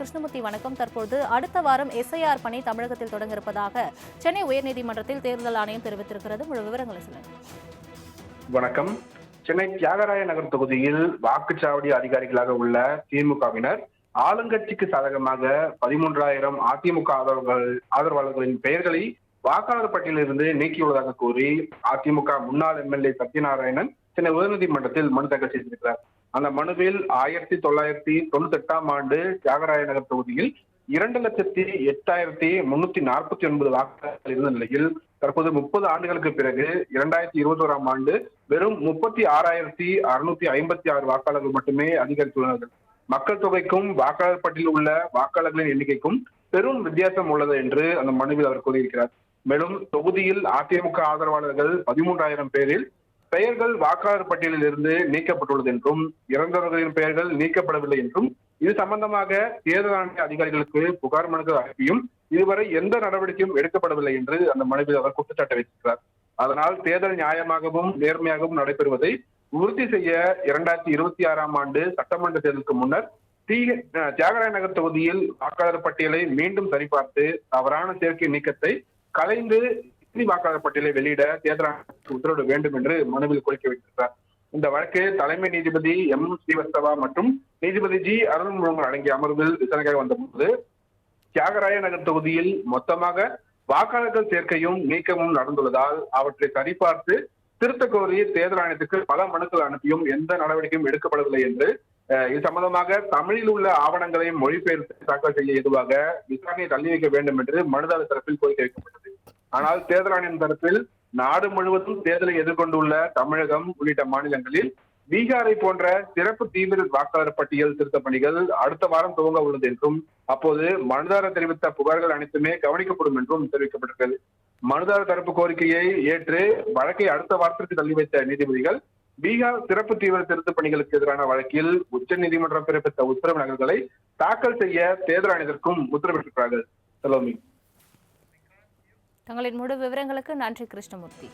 கிருஷ்ணமூர்த்தி வணக்கம். தற்போது அடுத்த வாரம் எஸ்ஐஆர் பணி தமிழகத்தில் தொடங்க இருப்பதாக சென்னை உயர்நீதிமன்றத்தில் தேர்தல் ஆணையம் தெரிவித்திருக்கிறது. முழு விவரங்களை சொல்லுங்க. வணக்கம். சென்னை தியாகராய நகர் தொகுதியில் வாக்குச்சாவடி அதிகாரிகளாக உள்ள திமுகவினர் ஆளுங்கட்சிக்கு சாதகமாக 13,000 அதிமுக ஆதரவாளர்களின் பெயர்களை வாக்காளர் பட்டியலிருந்து நீக்கியுள்ளதாக கூறி அதிமுக முன்னாள் எம்எல்ஏ சத்யநாராயணன் சென்னை உயர்நீதிமன்றத்தில் மனு தாக்கல் செய்திருக்கிறார். அந்த மனுவில் 1998ஆம் ஆண்டு தியாகராய நகர் தொகுதியில் 2,08,349 வாக்காளர்கள் இருந்த நிலையில் தற்போது 30 ஆண்டுகளுக்கு பிறகு 2021ஆம் ஆண்டு வெறும் 36,656 வாக்காளர்கள் மட்டுமே அதிகரித்துள்ளனர். மக்கள் தொகைக்கும் வாக்காளர் பட்டியலில் உள்ள வாக்காளர்களின் எண்ணிக்கைக்கும் பெரும் வித்தியாசம் உள்ளது என்று அந்த மனுவில் அவர் கூறியிருக்கிறார். மேலும் தொகுதியில் அதிமுக ஆதரவாளர்கள் 13,000 பேரில் பெயர்கள் வாக்காளர் பட்டியலில் இருந்து நீக்கப்பட்டுள்ளது என்றும் இறந்தவர்களின் பெயர்கள் நீக்கப்படவில்லை என்றும் இது சம்பந்தமாக தேர்தல் ஆணைய அதிகாரிகளுக்கு புகார் மனுக்கள் அனுப்பியும் இதுவரை எந்த நடவடிக்கையும் எடுக்கப்படவில்லை என்று அந்த மனுவில் அவர் குற்றச்சாட்டு வைத்திருக்கிறார். அதனால் தேர்தல் நியாயமாகவும் நேர்மையாகவும் நடைபெறுவதை உறுதி செய்ய 2026ஆம் ஆண்டு சட்டமன்ற தேர்தலுக்கு முன்னர் தியாகராய நகர் தொகுதியில் வாக்காளர் பட்டியலை மீண்டும் சரிபார்த்து தவறான சேர்க்கை நீக்கத்தை கலைந்து வாக்காளர் பட்டியலை வெளியிட தேர்தல் ஆணையத்துக்கு உத்தரவிட வேண்டும் என்று மனுவில் கோரிக்கை வைத்திருக்கிறார். இந்த வழக்கு தலைமை நீதிபதி எம் ஸ்ரீவத்சவா மற்றும் நீதிபதி ஜி அருள்முருகன் அடங்கிய அமர்வில் விசாரணைக்காக வந்தபோது தியாகராய நகர் தொகுதியில் மொத்தமாக வாக்காளர்கள் சேர்க்கையும் நீக்கமும் நடந்துள்ளதால் அவற்றை சரிபார்த்து திருத்த கோரி தேர்தல் ஆணையத்துக்கு பல மனுக்கள் அனுப்பியும் எந்த நடவடிக்கையும் எடுக்கப்படவில்லை என்று இது சம்பந்தமாக தமிழில் உள்ள ஆவணங்களை மொழிபெயர்த்து தாக்கல் செய்ய ஏதுவாக விசாரணையை தள்ளி வைக்க வேண்டும் என்று மனுதாரர் தரப்பில் கோரிக்கை வைக்கப்பட்டது. ஆனால் தேர்தல் ஆணையம் தரப்பில் நாடு முழுவதும் தேர்தலை எதிர்கொண்டுள்ள தமிழகம் உள்ளிட்ட மாநிலங்களில் பீகாரை போன்ற சிறப்பு தீவிர வாக்காளர் பட்டியல் திருத்த பணிகள் அடுத்த வாரம் துவங்க உள்ளது என்றும் அப்போது மனுதாரர் தெரிவித்த புகார்கள் அனைத்துமே கவனிக்கப்படும் என்றும் தெரிவிக்கப்பட்டிருக்கிறது. மனுதாரர் தரப்பு கோரிக்கையை ஏற்று வழக்கை அடுத்த வாரத்திற்கு தள்ளி வைத்த நீதிபதிகள் பீகார் சிறப்பு தீவிர திருத்த பணிகளுக்கு எதிரான வழக்கில் உச்சநீதிமன்றம் பிறப்பித்த உத்தரவு நகல்களை தாக்கல் செய்ய தேர்தல் ஆணையத்திற்கும் உத்தரவிட்டிருக்கிறார்கள். தங்களின் முழு விவரங்களுக்கு நன்றி கிருஷ்ணமூர்த்தி.